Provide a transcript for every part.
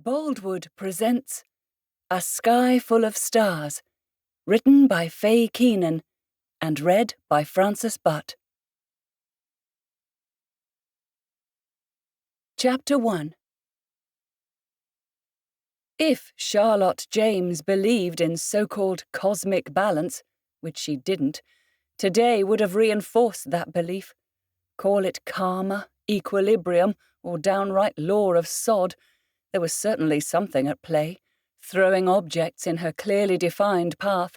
Boldwood presents A Sky Full of Stars, written by Fay Keenan and read by Francis Butt. Chapter 1. If Charlotte James believed in so-called cosmic balance, which she didn't, today would have reinforced that belief. Call it karma, equilibrium, or downright law of sod, there was certainly something at play, throwing objects in her clearly defined path.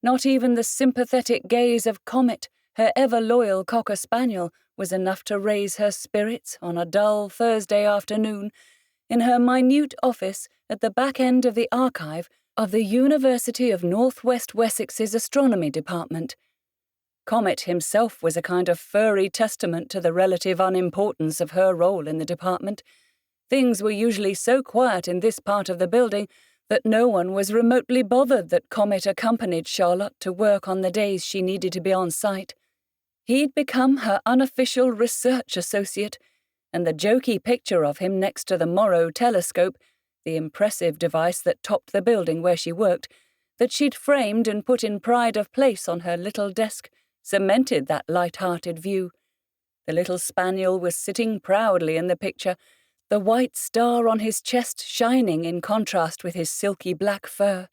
Not even the sympathetic gaze of Comet, her ever-loyal cocker-spaniel, was enough to raise her spirits on a dull Thursday afternoon in her minute office at the back end of the archive of the University of North West Wessex's astronomy department. Comet himself was a kind of furry testament to the relative unimportance of her role in the department. Things were usually so quiet in this part of the building that no one was remotely bothered that Comet accompanied Charlotte to work on the days she needed to be on site. He'd become her unofficial research associate, and the jokey picture of him next to the Morrow telescope, the impressive device that topped the building where she worked, that she'd framed and put in pride of place on her little desk, cemented that light-hearted view. The little spaniel was sitting proudly in the picture, the white star on his chest shining in contrast with his silky black fur.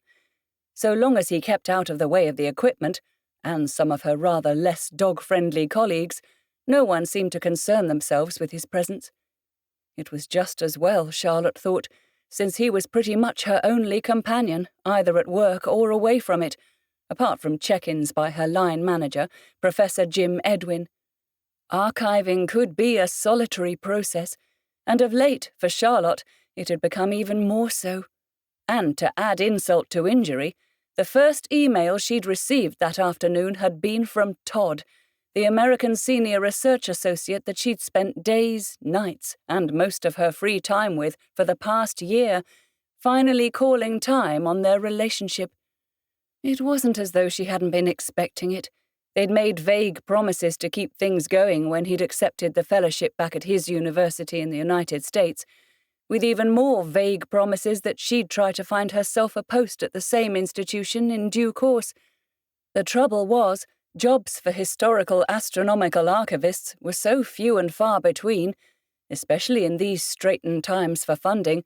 So long as he kept out of the way of the equipment, and some of her rather less dog-friendly colleagues, no one seemed to concern themselves with his presence. It was just as well, Charlotte thought, since he was pretty much her only companion, either at work or away from it, apart from check-ins by her line manager, Professor Jim Edwin. Archiving could be a solitary process, and of late, for Charlotte, it had become even more so. And to add insult to injury, the first email she'd received that afternoon had been from Todd, the American senior research associate that she'd spent days, nights, and most of her free time with for the past year, finally calling time on their relationship. It wasn't as though she hadn't been expecting it. They'd made vague promises to keep things going when he'd accepted the fellowship back at his university in the United States, with even more vague promises that she'd try to find herself a post at the same institution in due course. The trouble was, jobs for historical astronomical archivists were so few and far between, especially in these straitened times for funding,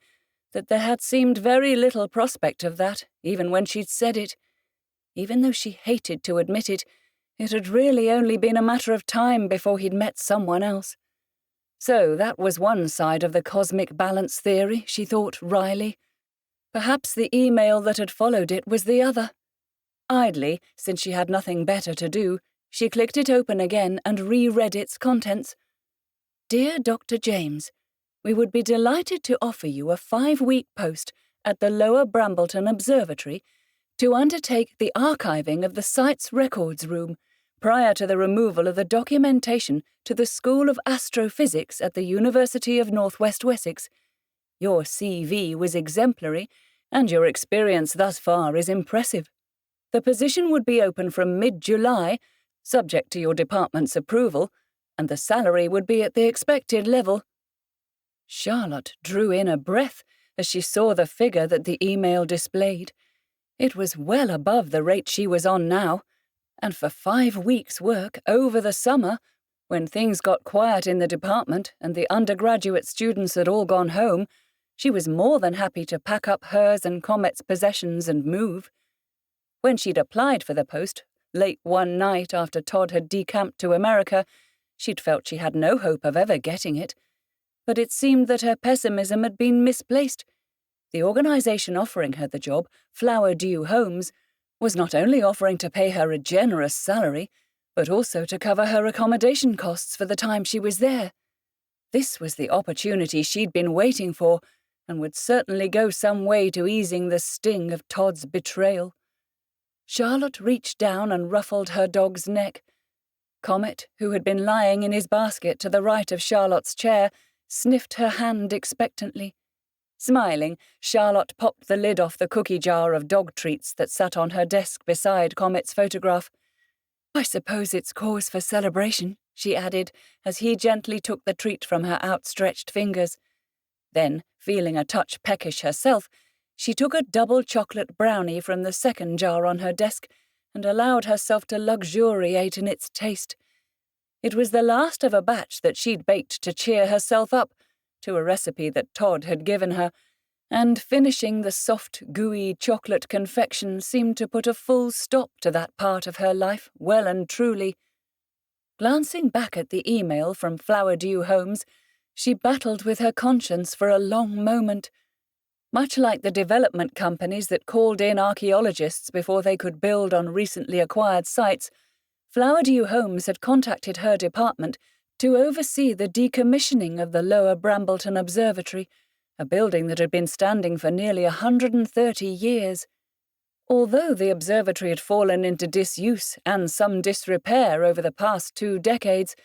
that there had seemed very little prospect of that, even when she'd said it. Even though she hated to admit it, it had really only been a matter of time before he'd met someone else. So that was one side of the cosmic balance theory, she thought wryly. Perhaps the email that had followed it was the other. Idly, since she had nothing better to do, she clicked it open again and reread its contents. Dear Dr. James, we would be delighted to offer you a 5-week post at the Lower Brambleton Observatory to undertake the archiving of the site's records room prior to the removal of the documentation to the School of Astrophysics at the University of North West Wessex. Your CV was exemplary, and your experience thus far is impressive. The position would be open from mid-July, subject to your department's approval, and the salary would be at the expected level. Charlotte drew in a breath as she saw the figure that the email displayed. It was well above the rate she was on now, and for 5 weeks' work over the summer, when things got quiet in the department and the undergraduate students had all gone home, she was more than happy to pack up hers and Comet's possessions and move. When she'd applied for the post, late one night after Todd had decamped to America, she'd felt she had no hope of ever getting it. But it seemed that her pessimism had been misplaced. The organization offering her the job, Flowerdew Homes, was not only offering to pay her a generous salary, but also to cover her accommodation costs for the time she was there. This was the opportunity she'd been waiting for, and would certainly go some way to easing the sting of Todd's betrayal. Charlotte reached down and ruffled her dog's neck. Comet, who had been lying in his basket to the right of Charlotte's chair, sniffed her hand expectantly. Smiling, Charlotte popped the lid off the cookie jar of dog treats that sat on her desk beside Comet's photograph. I suppose it's cause for celebration, she added, as he gently took the treat from her outstretched fingers. Then, feeling a touch peckish herself, she took a double chocolate brownie from the second jar on her desk and allowed herself to luxuriate in its taste. It was the last of a batch that she'd baked to cheer herself up, to a recipe that Todd had given her, and finishing the soft, gooey chocolate confection seemed to put a full stop to that part of her life well and truly. Glancing back at the email from Flowerdew Homes, she battled with her conscience for a long moment. Much like the development companies that called in archaeologists before they could build on recently acquired sites, Flowerdew Homes had contacted her department to oversee the decommissioning of the Lower Brambleton Observatory, a building that had been standing for nearly 130 years. Although the observatory had fallen into disuse and some disrepair over the past 2 decades,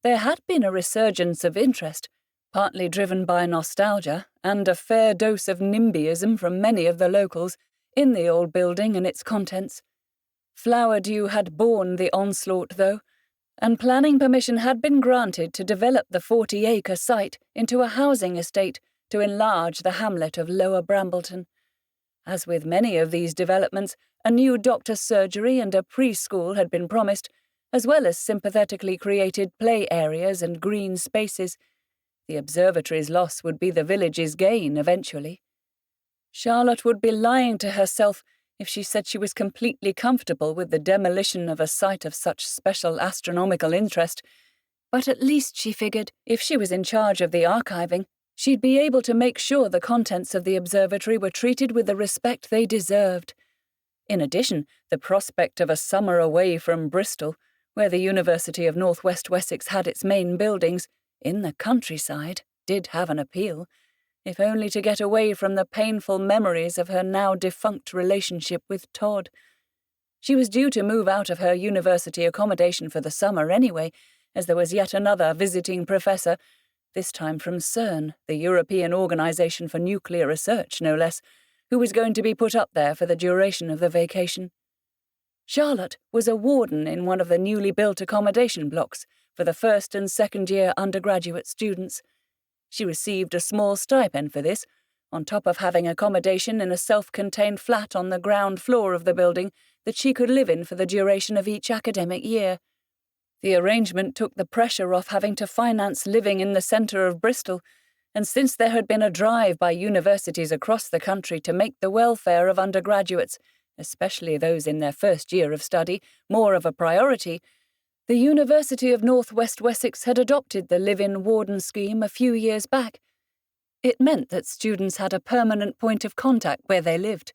there had been a resurgence of interest, partly driven by nostalgia and a fair dose of NIMBYism from many of the locals, in the old building and its contents. Flowerdew had borne the onslaught, though, and planning permission had been granted to develop the 40-acre site into a housing estate to enlarge the hamlet of Lower Brambleton. As with many of these developments, a new doctor's surgery and a preschool had been promised, as well as sympathetically created play areas and green spaces. The observatory's loss would be the village's gain eventually. Charlotte would be lying to herself if she said she was completely comfortable with the demolition of a site of such special astronomical interest, but at least, she figured, if she was in charge of the archiving, she'd be able to make sure the contents of the observatory were treated with the respect they deserved. In addition, the prospect of a summer away from Bristol, where the University of North West Wessex had its main buildings, in the countryside, did have an appeal, if only to get away from the painful memories of her now-defunct relationship with Todd. She was due to move out of her university accommodation for the summer anyway, as there was yet another visiting professor, this time from CERN, the European Organisation for Nuclear Research, no less, who was going to be put up there for the duration of the vacation. Charlotte was a warden in one of the newly built accommodation blocks for the first and second-year undergraduate students. She received a small stipend for this, on top of having accommodation in a self-contained flat on the ground floor of the building that she could live in for the duration of each academic year. The arrangement took the pressure off having to finance living in the centre of Bristol, and since there had been a drive by universities across the country to make the welfare of undergraduates, especially those in their first year of study, more of a priority, the University of North West Wessex had adopted the live-in warden scheme a few years back. It meant that students had a permanent point of contact where they lived,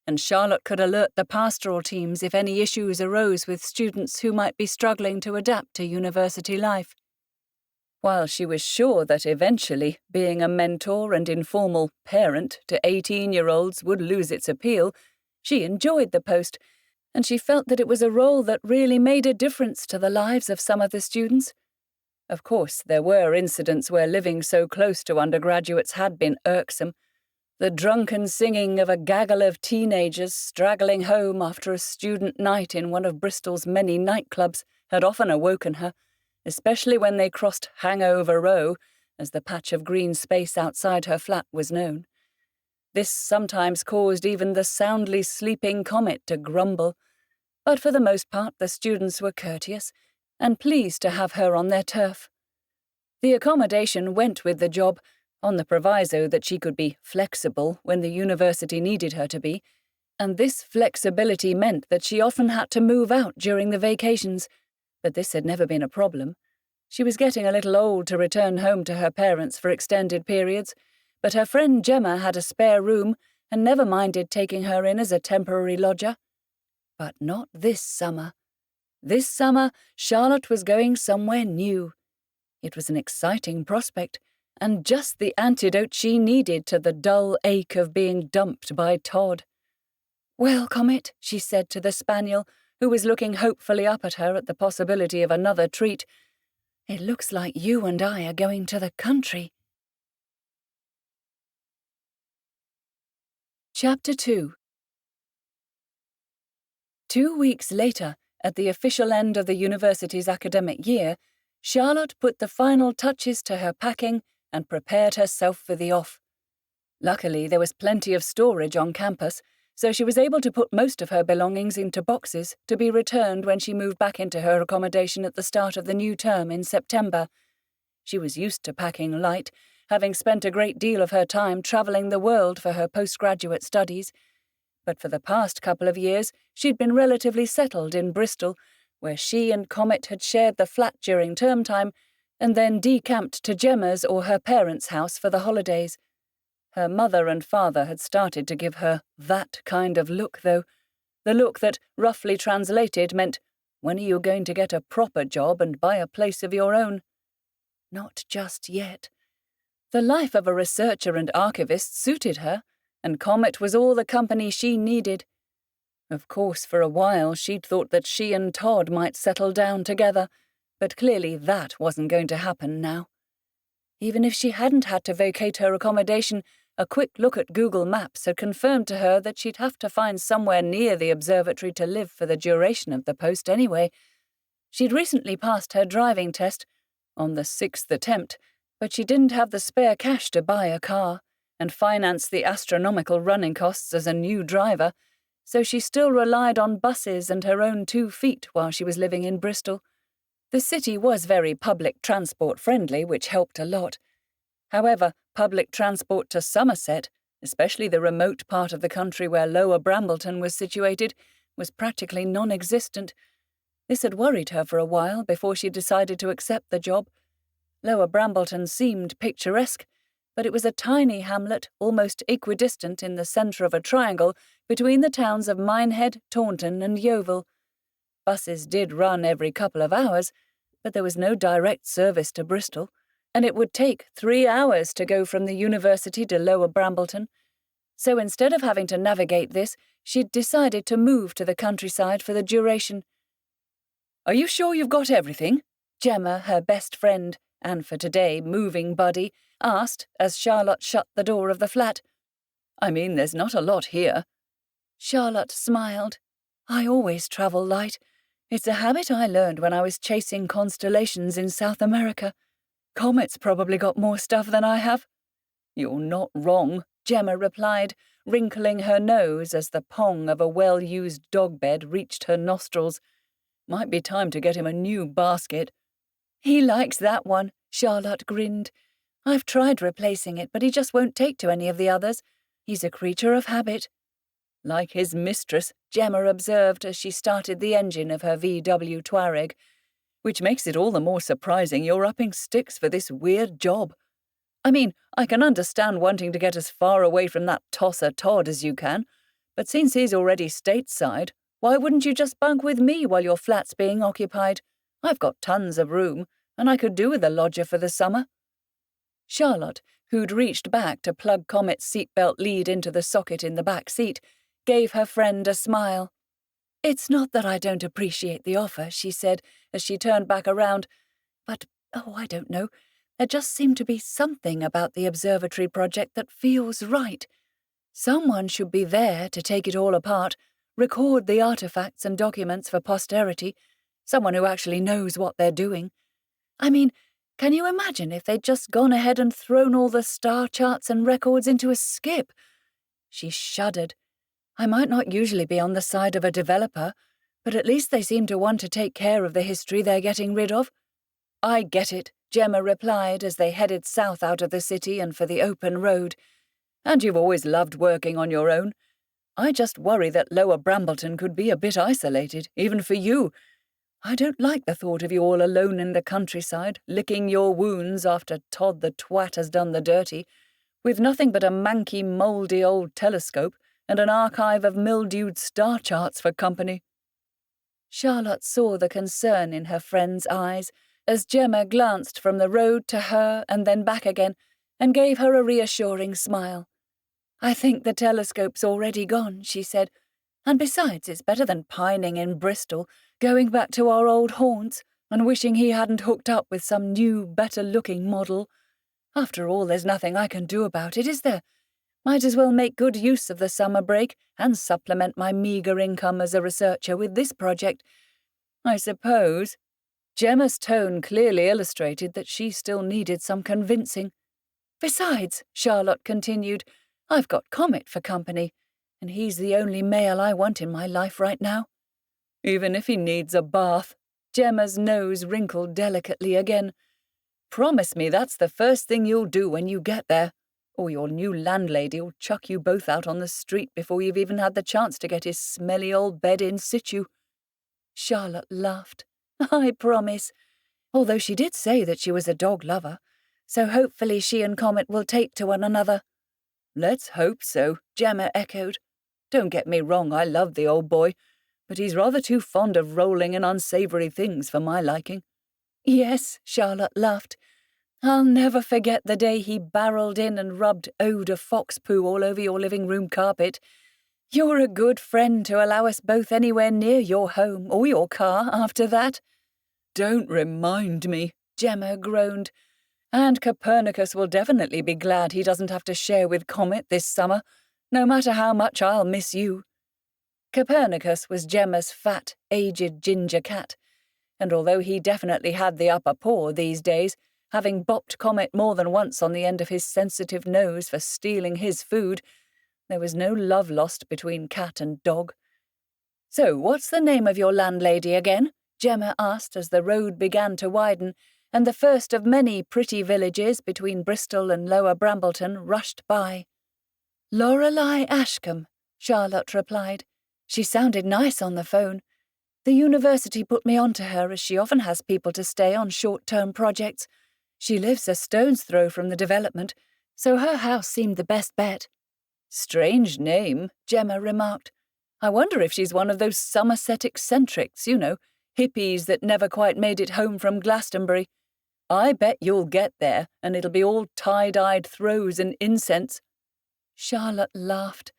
and Charlotte could alert the pastoral teams if any issues arose with students who might be struggling to adapt to university life. While she was sure that eventually being a mentor and informal parent to 18-year-olds would lose its appeal, she enjoyed the post, and she felt that it was a role that really made a difference to the lives of some of the students. Of course, there were incidents where living so close to undergraduates had been irksome. The drunken singing of a gaggle of teenagers straggling home after a student night in one of Bristol's many nightclubs had often awoken her, especially when they crossed Hangover Row, as the patch of green space outside her flat was known. This sometimes caused even the soundly sleeping Comet to grumble, but for the most part the students were courteous and pleased to have her on their turf. The accommodation went with the job, on the proviso that she could be flexible when the university needed her to be, and this flexibility meant that she often had to move out during the vacations, but this had never been a problem. She was getting a little old to return home to her parents for extended periods, but her friend Gemma had a spare room and never minded taking her in as a temporary lodger. But not this summer. This summer, Charlotte was going somewhere new. It was an exciting prospect, and just the antidote she needed to the dull ache of being dumped by Todd. "Well, Comet," she said to the spaniel, who was looking hopefully up at her at the possibility of another treat, "it looks like you and I are going to the country." Chapter 2. 2 weeks later, at the official end of the university's academic year, Charlotte put the final touches to her packing and prepared herself for the off. Luckily, there was plenty of storage on campus, so she was able to put most of her belongings into boxes to be returned when she moved back into her accommodation at the start of the new term in September. She was used to packing light, having spent a great deal of her time travelling the world for her postgraduate studies. But for the past couple of years, she'd been relatively settled in Bristol, where she and Comet had shared the flat during term time and then decamped to Gemma's or her parents' house for the holidays. Her mother and father had started to give her that kind of look, though. The look that, roughly translated, meant, when are you going to get a proper job and buy a place of your own? Not just yet. The life of a researcher and archivist suited her, and Comet was all the company she needed. Of course, for a while she'd thought that she and Todd might settle down together, but clearly that wasn't going to happen now. Even if she hadn't had to vacate her accommodation, a quick look at Google Maps had confirmed to her that she'd have to find somewhere near the observatory to live for the duration of the post anyway. She'd recently passed her driving test, on the 6th attempt, but she didn't have the spare cash to buy a car and finance the astronomical running costs as a new driver, so she still relied on buses and her own 2 feet while she was living in Bristol. The city was very public transport friendly, which helped a lot. However, public transport to Somerset, especially the remote part of the country where Lower Brambleton was situated, was practically non-existent. This had worried her for a while before she decided to accept the job. Lower Brambleton seemed picturesque, but it was a tiny hamlet almost equidistant in the centre of a triangle between the towns of Minehead, Taunton and Yeovil. Buses did run every couple of hours, but there was no direct service to Bristol, and it would take 3 hours to go from the university to Lower Brambleton. So instead of having to navigate this, she'd decided to move to the countryside for the duration. "Are you sure you've got everything?" Gemma, her best friend, and for today moving buddy, asked as Charlotte shut the door of the flat. "I mean, there's not a lot here." Charlotte smiled. "I always travel light. It's a habit I learned when I was chasing constellations in South America. Comet's probably got more stuff than I have." "You're not wrong," Gemma replied, wrinkling her nose as the pong of a well-used dog bed reached her nostrils. "Might be time to get him a new basket." "He likes that one," Charlotte grinned. "I've tried replacing it, but he just won't take to any of the others. He's a creature of habit." "Like his mistress," Gemma observed as she started the engine of her VW Touareg, "which makes it all the more surprising you're upping sticks for this weird job. I mean, I can understand wanting to get as far away from that tosser Todd as you can, but since he's already stateside, why wouldn't you just bunk with me while your flat's being occupied? I've got tons of room, and I could do with a lodger for the summer." Charlotte, who'd reached back to plug Comet's seatbelt lead into the socket in the back seat, gave her friend a smile. "It's not that I don't appreciate the offer," she said as she turned back around, "but, I don't know, there just seemed to be something about the observatory project that feels right. Someone should be there to take it all apart, record the artifacts and documents for posterity, someone who actually knows what they're doing. I mean, can you imagine if they'd just gone ahead and thrown all the star charts and records into a skip?" She shuddered. "I might not usually be on the side of a developer, but at least they seem to want to take care of the history they're getting rid of." "I get it," Gemma replied as they headed south out of the city and for the open road. "And you've always loved working on your own. I just worry that Lower Brambleton could be a bit isolated, even for you. I don't like the thought of you all alone in the countryside, licking your wounds after Todd the twat has done the dirty, with nothing but a manky, mouldy old telescope and an archive of mildewed star charts for company." Charlotte saw the concern in her friend's eyes as Gemma glanced from the road to her and then back again and gave her a reassuring smile. "I think the telescope's already gone," she said, "and besides, it's better than pining in Bristol, going back to our old haunts and wishing he hadn't hooked up with some new, better-looking model. After all, there's nothing I can do about it, is there? Might as well make good use of the summer break and supplement my meagre income as a researcher with this project. I suppose." Gemma's tone clearly illustrated that she still needed some convincing. Besides, Charlotte continued, I've got Comet for company, and he's the only male I want in my life right now. Even if he needs a bath. Gemma's nose wrinkled delicately again. Promise me that's the first thing you'll do when you get there, or your new landlady'll chuck you both out on the street before you've even had the chance to get his smelly old bed in situ. Charlotte laughed. I promise, although she did say that she was a dog lover, so hopefully she and Comet will take to one another. Let's hope so, Gemma echoed. Don't get me wrong, I love the old boy, but he's rather too fond of rolling in unsavoury things for my liking. Yes, Charlotte laughed. I'll never forget the day he barreled in and rubbed eau de fox poo all over your living room carpet. You're a good friend to allow us both anywhere near your home or your car after that. Don't remind me, Gemma groaned. And Copernicus will definitely be glad he doesn't have to share with Comet this summer, no matter how much I'll miss you. Copernicus was Gemma's fat, aged ginger cat, and although he definitely had the upper paw these days, having bopped Comet more than once on the end of his sensitive nose for stealing his food, there was no love lost between cat and dog. So what's the name of your landlady again? Gemma asked as the road began to widen, and the first of many pretty villages between Bristol and Lower Brambleton rushed by. Lorelei Ashcombe, Charlotte replied. She sounded nice on the phone. The university put me on to her, as she often has people to stay on short-term projects. She lives a stone's throw from the development, so her house seemed the best bet. Strange name, Gemma remarked. I wonder if she's one of those Somerset eccentrics, you know, hippies that never quite made it home from Glastonbury. I bet you'll get there, and it'll be all tie-dyed throws and incense. Charlotte laughed.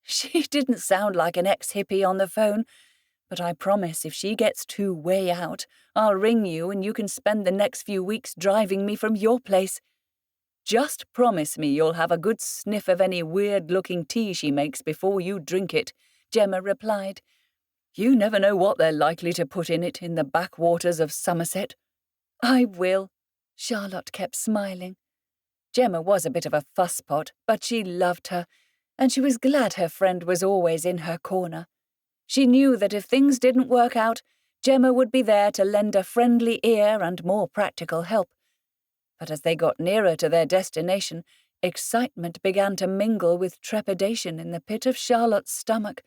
She didn't sound like an ex-hippie on the phone, but I promise if she gets too way out, I'll ring you and you can spend the next few weeks driving me from your place. Just promise me you'll have a good sniff of any weird-looking tea she makes before you drink it, Gemma replied. You never know what they're likely to put in it in the backwaters of Somerset. I will. Charlotte kept smiling. Gemma was a bit of a fusspot, but she loved her, and she was glad her friend was always in her corner. She knew that if things didn't work out, Gemma would be there to lend a friendly ear and more practical help. But as they got nearer to their destination, excitement began to mingle with trepidation in the pit of Charlotte's stomach.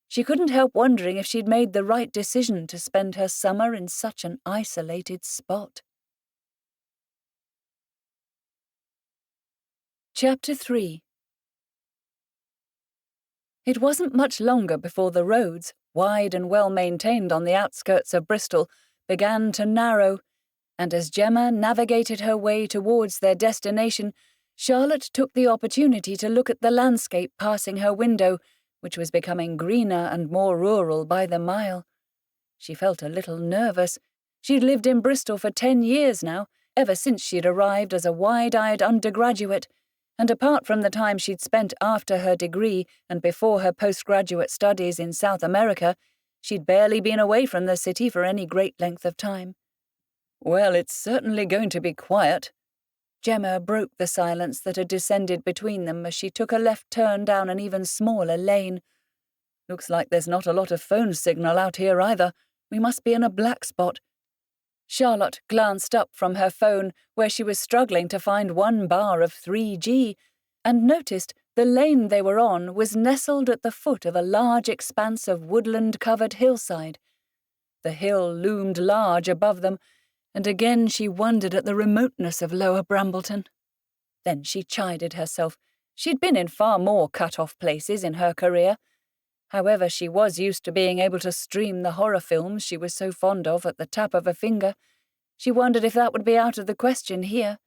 She couldn't help wondering if she'd made the right decision to spend her summer in such an isolated spot. Chapter 3. It wasn't much longer before the roads, wide and well-maintained on the outskirts of Bristol, began to narrow, and as Gemma navigated her way towards their destination, Charlotte took the opportunity to look at the landscape passing her window, which was becoming greener and more rural by the mile. She felt a little nervous. She'd lived in Bristol for 10 years now, ever since she'd arrived as a wide-eyed undergraduate, and apart from the time she'd spent after her degree and before her postgraduate studies in South America, she'd barely been away from the city for any great length of time. Well, it's certainly going to be quiet. Gemma broke the silence that had descended between them as she took a left turn down an even smaller lane. Looks like there's not a lot of phone signal out here either. We must be in a black spot. Charlotte glanced up from her phone, where she was struggling to find one bar of 3G, and noticed the lane they were on was nestled at the foot of a large expanse of woodland-covered hillside. The hill loomed large above them, and again she wondered at the remoteness of Lower Brambleton. Then she chided herself. She'd been in far more cut-off places in her career. However, she was used to being able to stream the horror films she was so fond of at the tap of a finger. She wondered if that would be out of the question here.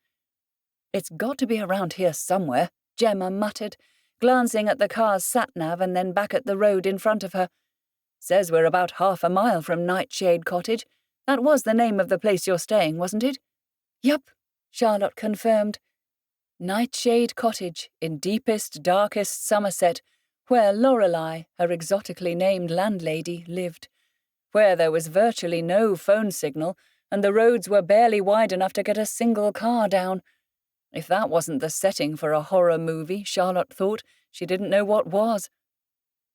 It's got to be around here somewhere, Gemma muttered, glancing at the car's sat-nav and then back at the road in front of her. Says we're about half a mile from Nightshade Cottage. That was the name of the place you're staying, wasn't it? Yup, Charlotte confirmed. Nightshade Cottage, in deepest, darkest Somerset, where Lorelei, her exotically named landlady, lived, where there was virtually no phone signal and the roads were barely wide enough to get a single car down. If that wasn't the setting for a horror movie, Charlotte thought, she didn't know what was.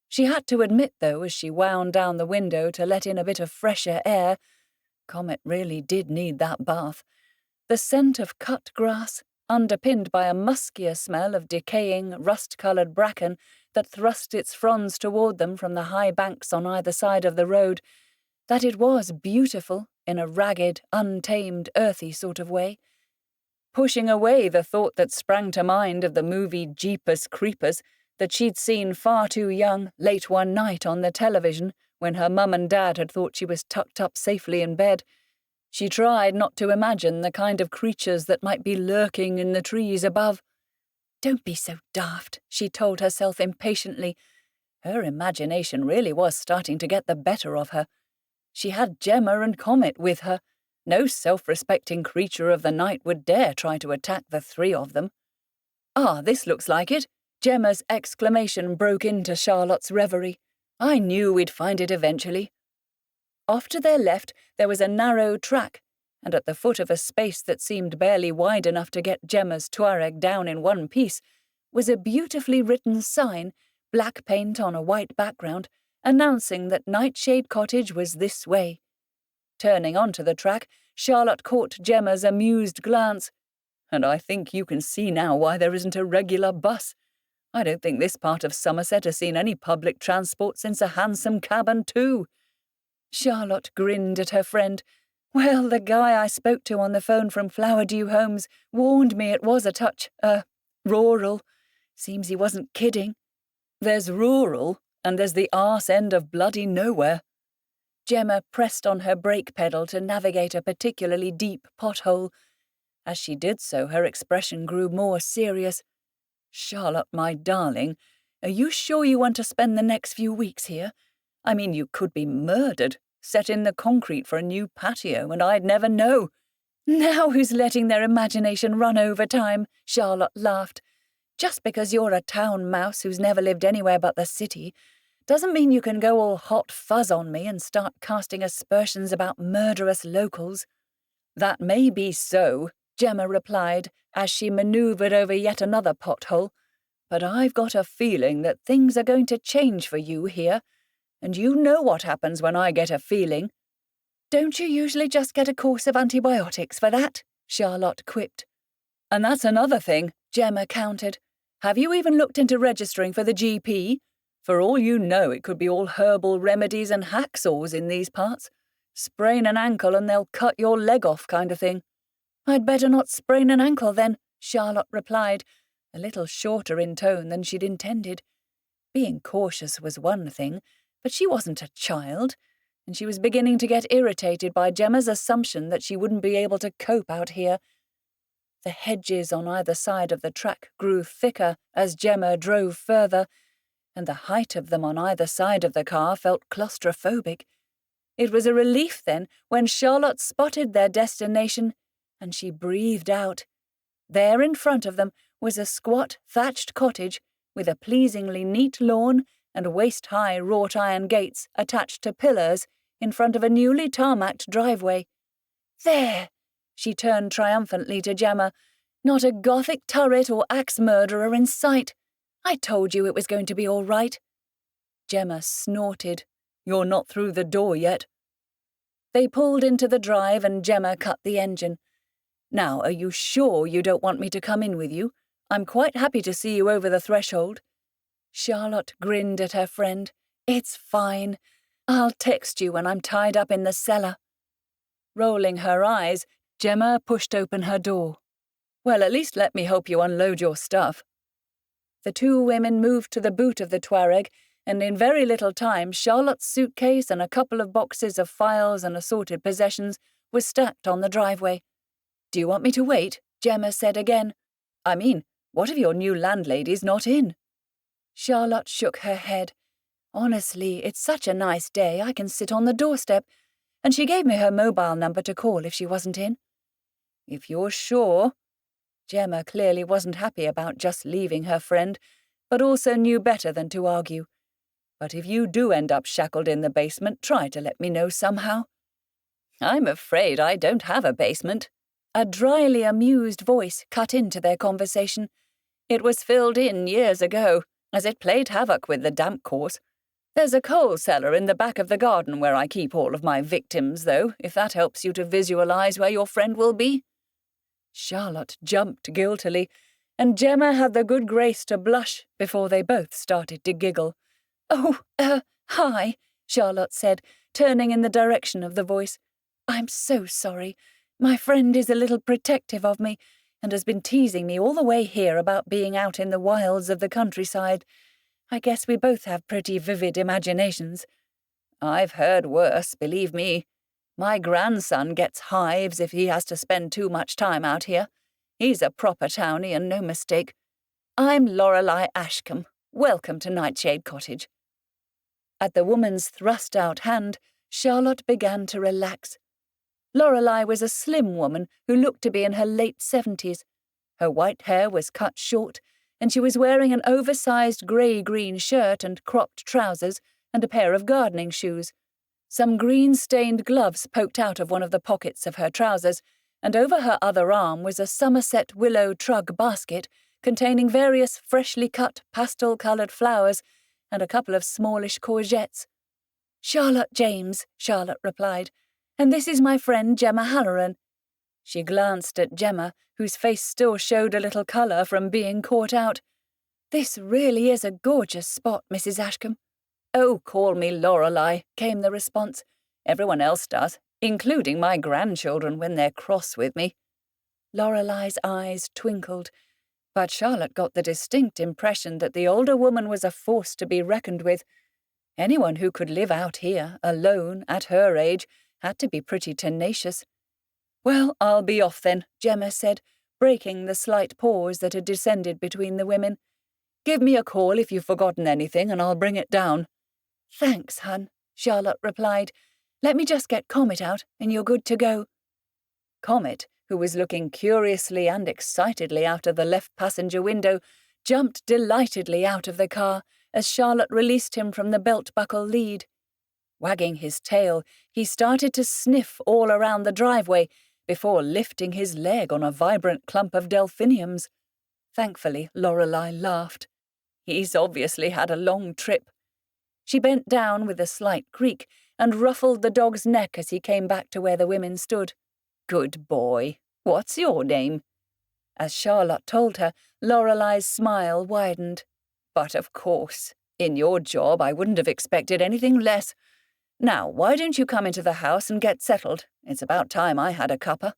She had to admit, though, as she wound down the window to let in a bit of fresher air, Comet really did need that bath. The scent of cut grass, underpinned by a muskier smell of decaying, rust-coloured bracken that thrust its fronds toward them from the high banks on either side of the road, that it was beautiful in a ragged, untamed, earthy sort of way. Pushing away the thought that sprang to mind of the movie Jeepers Creepers that she'd seen far too young late one night on the television when her mum and dad had thought she was tucked up safely in bed, she tried not to imagine the kind of creatures that might be lurking in the trees above. Don't be so daft, she told herself impatiently. Her imagination really was starting to get the better of her. She had Gemma and Comet with her. No self-respecting creature of the night would dare try to attack the three of them. "Ah, this looks like it." Gemma's exclamation broke into Charlotte's reverie. "I knew we'd find it eventually." Off to their left there was a narrow track, and at the foot of a space that seemed barely wide enough to get Gemma's Tuareg down in one piece was a beautifully written sign, black paint on a white background, announcing that Nightshade Cottage was this way. Turning onto the track, Charlotte caught Gemma's amused glance. "And I think you can see now why there isn't a regular bus. I don't think this part of Somerset has seen any public transport since a hansom cab and two." Charlotte grinned at her friend. "Well, the guy I spoke to on the phone from Flowerdew Homes warned me it was a touch, rural. Seems he wasn't kidding." "There's rural, and there's the arse end of bloody nowhere." Gemma pressed on her brake pedal to navigate a particularly deep pothole. As she did so, her expression grew more serious. "Charlotte, my darling, are you sure you want to spend the next few weeks here? I mean, you could be murdered, set in the concrete for a new patio, and I'd never know." "Now who's letting their imagination run over time?" Charlotte laughed. "Just because you're a town mouse who's never lived anywhere but the city doesn't mean you can go all hot fuzz on me and start casting aspersions about murderous locals." "That may be so," Gemma replied as she manoeuvred over yet another pothole, "but I've got a feeling that things are going to change for you here, and you know what happens when I get a feeling." "Don't you usually just get a course of antibiotics for that?" Charlotte quipped. "And that's another thing," Gemma countered. "Have you even looked into registering for the GP? For all you know, it could be all herbal remedies and hacksaws in these parts. Sprain an ankle and they'll cut your leg off kind of thing." "I'd better not sprain an ankle then," Charlotte replied, a little shorter in tone than she'd intended. Being cautious was one thing, but she wasn't a child, and she was beginning to get irritated by Gemma's assumption that she wouldn't be able to cope out here. The hedges on either side of the track grew thicker as Gemma drove further, and the height of them on either side of the car felt claustrophobic. It was a relief, then, when Charlotte spotted their destination, and she breathed out. There in front of them was a squat, thatched cottage with a pleasingly neat lawn and waist-high wrought-iron gates attached to pillars in front of a newly tarmacked driveway. "There!" She turned triumphantly to Gemma. "Not a Gothic turret or axe-murderer in sight. I told you it was going to be all right." Gemma snorted. "You're not through the door yet." They pulled into the drive and Gemma cut the engine. "Now, are you sure you don't want me to come in with you? I'm quite happy to see you over the threshold." Charlotte grinned at her friend. "It's fine. I'll text you when I'm tied up in the cellar." Rolling her eyes, Gemma pushed open her door. "Well, at least let me help you unload your stuff." The two women moved to the boot of the Tuareg, and in very little time Charlotte's suitcase and a couple of boxes of files and assorted possessions were stacked on the driveway. "Do you want me to wait?" Gemma said again. "I mean, what if your new landlady's not in?" Charlotte shook her head. "Honestly, it's such a nice day I can sit on the doorstep, and she gave me her mobile number to call if she wasn't in." "If you're sure." Gemma clearly wasn't happy about just leaving her friend, but also knew better than to argue. "But if you do end up shackled in the basement, try to let me know somehow." "I'm afraid I don't have a basement," A dryly amused voice cut into their conversation. It was filled in years ago, as it played havoc with the damp course. There's a coal cellar in the back of the garden where I keep all of my victims, though, if that helps you to visualize where your friend will be. Charlotte jumped guiltily, and Gemma had the good grace to blush before they both started to giggle. "Oh, hi," Charlotte said, turning in the direction of the voice. "I'm so sorry. My friend is a little protective of me, and has been teasing me all the way here about being out in the wilds of the countryside. I guess we both have pretty vivid imaginations." "I've heard worse, believe me. My grandson gets hives if he has to spend too much time out here. He's a proper townie and no mistake. I'm Lorelei Ashcombe. Welcome to Nightshade Cottage." At the woman's thrust-out hand, Charlotte began to relax. Lorelei was a slim woman who looked to be in her late 70s. Her white hair was cut short, and she was wearing an oversized grey-green shirt and cropped trousers and a pair of gardening shoes. Some green-stained gloves poked out of one of the pockets of her trousers, and over her other arm was a Somerset willow trug basket containing various freshly cut pastel-coloured flowers and a couple of smallish courgettes. "Charlotte James," Charlotte replied, "and this is my friend Gemma Halloran." She glanced at Gemma, whose face still showed a little colour from being caught out. "This really is a gorgeous spot, Mrs. Ashcombe." "Oh, call me Lorelei," came the response. "Everyone else does, including my grandchildren when they're cross with me." Lorelei's eyes twinkled, but Charlotte got the distinct impression that the older woman was a force to be reckoned with. Anyone who could live out here, alone, at her age, had to be pretty tenacious. "Well, I'll be off then," Gemma said, breaking the slight pause that had descended between the women. "Give me a call if you've forgotten anything, and I'll bring it down." "Thanks, hun," Charlotte replied. "Let me just get Comet out, and you're good to go." Comet, who was looking curiously and excitedly out of the left passenger window, jumped delightedly out of the car as Charlotte released him from the belt-buckle lead. Wagging his tail, he started to sniff all around the driveway before lifting his leg on a vibrant clump of delphiniums. Thankfully, Lorelei laughed. "He's obviously had a long trip." She bent down with a slight creak and ruffled the dog's neck as he came back to where the women stood. "Good boy. What's your name?" As Charlotte told her, Lorelei's smile widened. "But of course, in your job I wouldn't have expected anything less. Now, why don't you come into the house and get settled? It's about time I had a cuppa."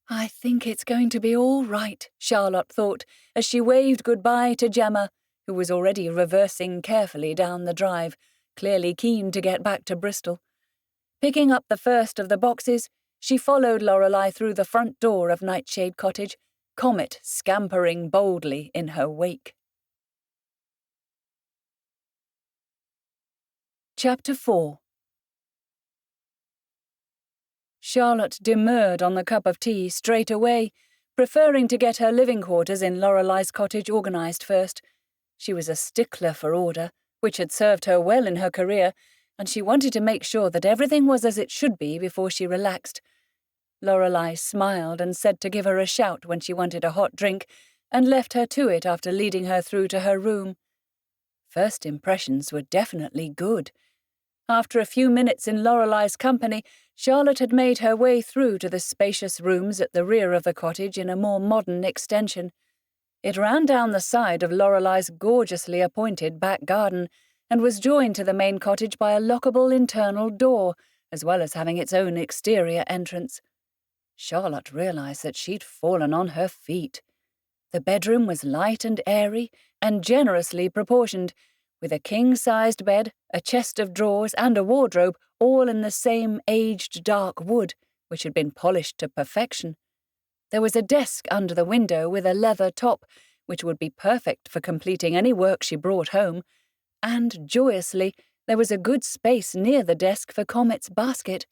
"I think it's going to be all right," Charlotte thought, as she waved goodbye to Gemma, who was already reversing carefully down the drive, clearly keen to get back to Bristol. Picking up the first of the boxes, she followed Lorelei through the front door of Nightshade Cottage, Comet scampering boldly in her wake. Chapter 4. Charlotte demurred on the cup of tea straight away, preferring to get her living quarters in Lorelei's cottage organised first. She was a stickler for order, which had served her well in her career, and she wanted to make sure that everything was as it should be before she relaxed. Lorelei smiled and said to give her a shout when she wanted a hot drink, and left her to it after leading her through to her room. First impressions were definitely good. After a few minutes in Lorelei's company, Charlotte had made her way through to the spacious rooms at the rear of the cottage in a more modern extension. It ran down the side of Lorelei's gorgeously appointed back garden, and was joined to the main cottage by a lockable internal door, as well as having its own exterior entrance. Charlotte realized that she'd fallen on her feet. The bedroom was light and airy, and generously proportioned, with a king-sized bed, a chest of drawers, and a wardrobe, all in the same aged dark wood, which had been polished to perfection. There was a desk under the window with a leather top, which would be perfect for completing any work she brought home, and, joyously, there was a good space near the desk for Comet's basket.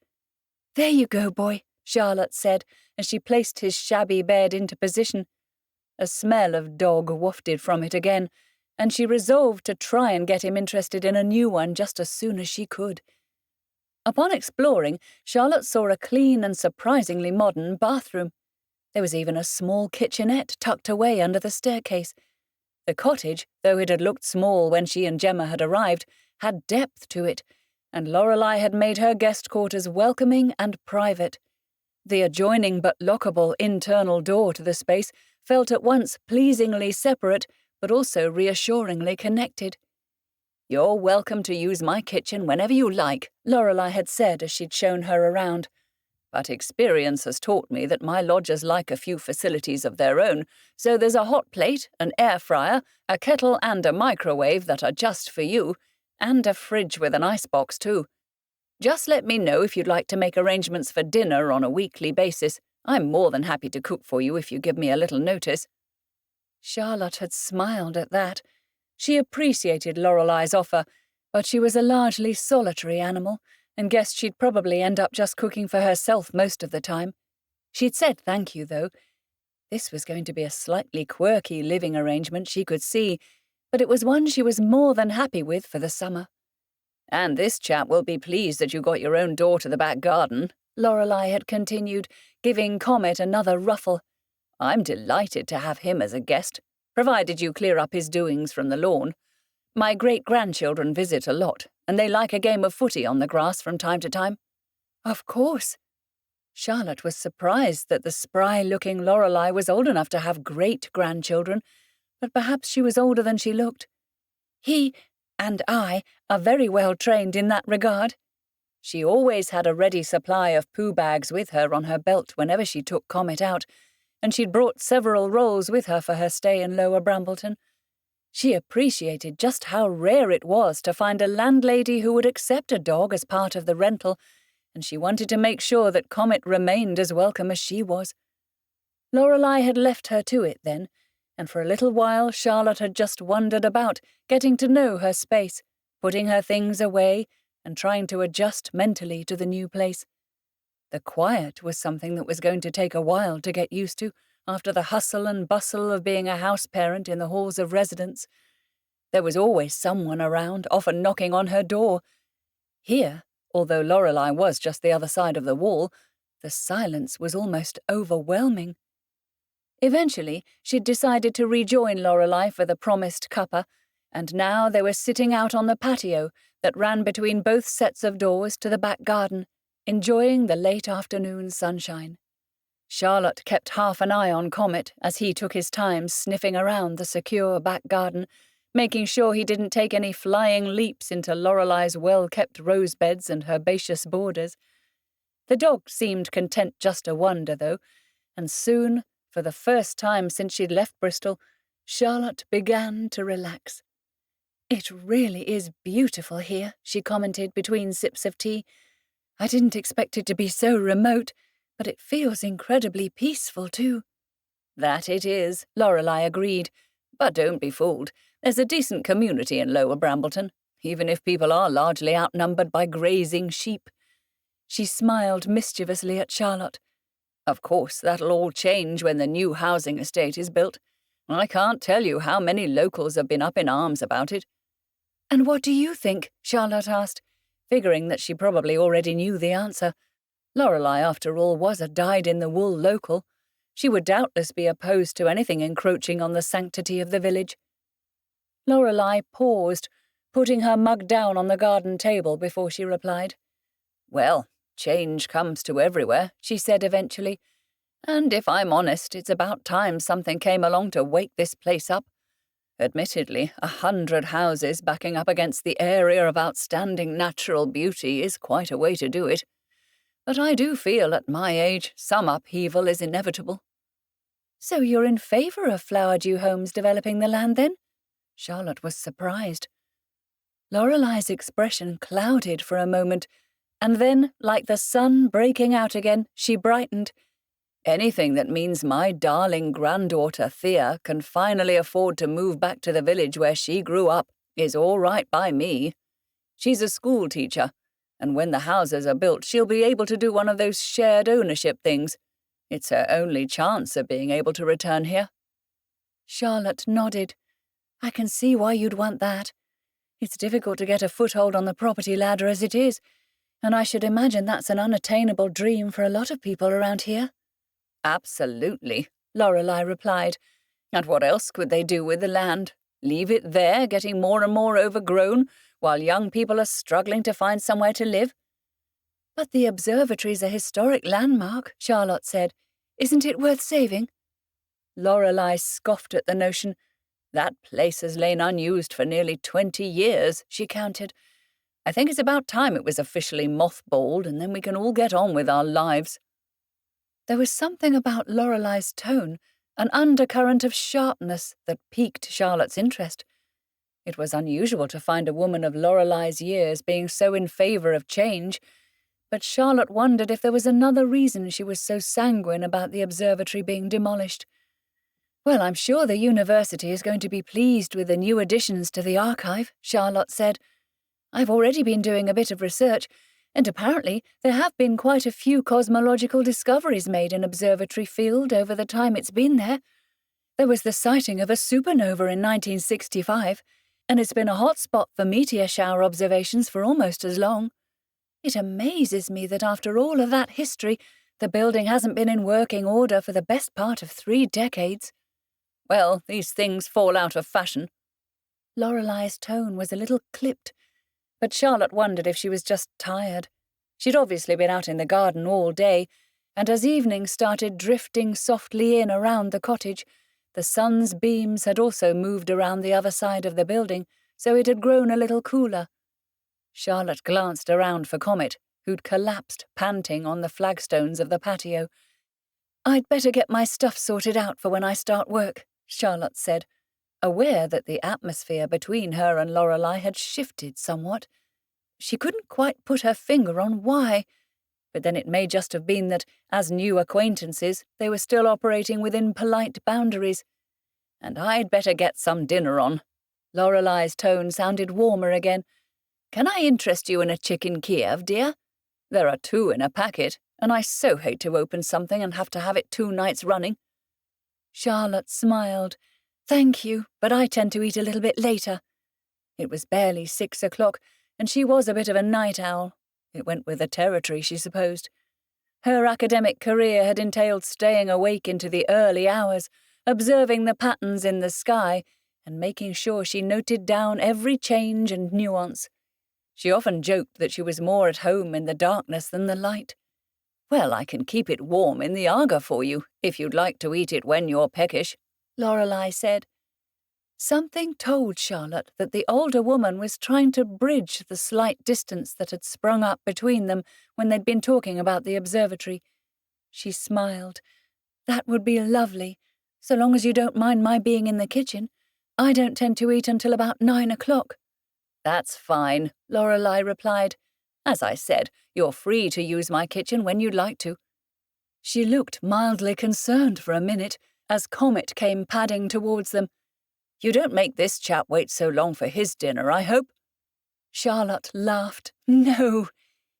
"There you go, boy," Charlotte said, as she placed his shabby bed into position. A smell of dog wafted from it again, and she resolved to try and get him interested in a new one just as soon as she could. Upon exploring, Charlotte saw a clean and surprisingly modern bathroom. There was even a small kitchenette tucked away under the staircase. The cottage, though it had looked small when she and Gemma had arrived, had depth to it, and Lorelei had made her guest quarters welcoming and private. The adjoining but lockable internal door to the space felt at once pleasingly separate, but also reassuringly connected. "You're welcome to use my kitchen whenever you like," Lorelei had said as she'd shown her around. "But experience has taught me that my lodgers like a few facilities of their own, so there's a hot plate, an air fryer, a kettle and a microwave that are just for you, and a fridge with an icebox too. Just let me know if you'd like to make arrangements for dinner on a weekly basis. I'm more than happy to cook for you if you give me a little notice." Charlotte had smiled at that. She appreciated Lorelei's offer, but she was a largely solitary animal, and guessed she'd probably end up just cooking for herself most of the time. She'd said thank you, though. This was going to be a slightly quirky living arrangement, she could see, but it was one she was more than happy with for the summer. "And this chap will be pleased that you got your own door to the back garden," Lorelei had continued, giving Comet another ruffle. "I'm delighted to have him as a guest, provided you clear up his doings from the lawn. My great-grandchildren visit a lot, and they like a game of footy on the grass from time to time." "Of course." Charlotte was surprised that the spry-looking Lorelei was old enough to have great-grandchildren, but perhaps she was older than she looked. "He and I are very well trained in that regard." She always had a ready supply of poo bags with her on her belt whenever she took Comet out, and she'd brought several rolls with her for her stay in Lower Brambleton. She appreciated just how rare it was to find a landlady who would accept a dog as part of the rental, and she wanted to make sure that Comet remained as welcome as she was. Lorelei had left her to it then, and for a little while Charlotte had just wandered about, getting to know her space, putting her things away, and trying to adjust mentally to the new place. The quiet was something that was going to take a while to get used to, after the hustle and bustle of being a house parent in the halls of residence. There was always someone around, often knocking on her door. Here, although Lorelei was just the other side of the wall, the silence was almost overwhelming. Eventually, she'd decided to rejoin Lorelei for the promised cuppa, and now they were sitting out on the patio that ran between both sets of doors to the back garden, enjoying the late afternoon sunshine. Charlotte kept half an eye on Comet as he took his time sniffing around the secure back garden, making sure he didn't take any flying leaps into Lorelei's well-kept rose beds and herbaceous borders. The dog seemed content just to wander, though, and soon, for the first time since she'd left Bristol, Charlotte began to relax. "It really is beautiful here," she commented between sips of tea. "I didn't expect it to be so remote, but it feels incredibly peaceful, too." "That it is," Lorelei agreed. "But don't be fooled. There's a decent community in Lower Brambleton, even if people are largely outnumbered by grazing sheep." She smiled mischievously at Charlotte. "Of course, that'll all change when the new housing estate is built. I can't tell you how many locals have been up in arms about it." "And what do you think?" Charlotte asked, figuring that she probably already knew the answer. Lorelei, after all, was a dyed-in-the-wool local. She would doubtless be opposed to anything encroaching on the sanctity of the village. Lorelei paused, putting her mug down on the garden table before she replied. "Well, change comes to everywhere," she said eventually. "And if I'm honest, it's about time something came along to wake this place up. Admittedly, 100 houses backing up against the area of outstanding natural beauty is quite a way to do it. But I do feel at my age some upheaval is inevitable." "So you're in favour of Flowerdew Homes developing the land, then?" Charlotte was surprised. Lorelei's expression clouded for a moment, and then, like the sun breaking out again, she brightened. "Anything that means my darling granddaughter Thea can finally afford to move back to the village where she grew up is all right by me. She's a school teacher, and when the houses are built she'll be able to do one of those shared ownership things. It's her only chance of being able to return here." Charlotte nodded. "I can see why you'd want that. It's difficult to get a foothold on the property ladder as it is, and I should imagine that's an unattainable dream for a lot of people around here." Absolutely, Lorelei replied. And what else could they do with the land? Leave it there, getting more and more overgrown, while young people are struggling to find somewhere to live? But the observatory's a historic landmark, Charlotte said. Isn't it worth saving? Lorelei scoffed at the notion. That place has lain unused for nearly 20 years, she counted. I think it's about time it was officially mothballed, and then we can all get on with our lives. There was something about Lorelei's tone, an undercurrent of sharpness, that piqued Charlotte's interest. It was unusual to find a woman of Lorelei's years being so in favour of change, but Charlotte wondered if there was another reason she was so sanguine about the observatory being demolished. Well, I'm sure the university is going to be pleased with the new additions to the archive, Charlotte said. I've already been doing a bit of research, and apparently there have been quite a few cosmological discoveries made in Observatory Field over the time it's been there. There was the sighting of a supernova in 1965, and it's been a hot spot for meteor shower observations for almost as long. It amazes me that after all of that history, the building hasn't been in working order for the best part of 3 decades. Well, these things fall out of fashion. Lorelei's tone was a little clipped, but Charlotte wondered if she was just tired. She'd obviously been out in the garden all day, and as evening started drifting softly in around the cottage, the sun's beams had also moved around the other side of the building, so it had grown a little cooler. Charlotte glanced around for Comet, who'd collapsed, panting, on the flagstones of the patio. I'd better get my stuff sorted out for when I start work, Charlotte said, aware that the atmosphere between her and Lorelei had shifted somewhat. She couldn't quite put her finger on why, but then it may just have been that, as new acquaintances, they were still operating within polite boundaries. And I'd better get some dinner on. Lorelei's tone sounded warmer again. Can I interest you in a chicken Kiev, dear? There are 2 in a packet, and I so hate to open something and have to have it 2 nights running. Charlotte smiled. Thank you, but I tend to eat a little bit later. It was barely 6 o'clock, and she was a bit of a night owl. It went with the territory, she supposed. Her academic career had entailed staying awake into the early hours, observing the patterns in the sky, and making sure she noted down every change and nuance. She often joked that she was more at home in the darkness than the light. Well, I can keep it warm in the Aga for you, if you'd like to eat it when you're peckish, Lorelei said. Something told Charlotte that the older woman was trying to bridge the slight distance that had sprung up between them when they'd been talking about the observatory. She smiled. That would be lovely, so long as you don't mind my being in the kitchen. I don't tend to eat until about 9 o'clock. That's fine, Lorelei replied. As I said, you're free to use my kitchen when you'd like to. She looked mildly concerned for a minute as Comet came padding towards them. You don't make this chap wait so long for his dinner, I hope? Charlotte laughed. No,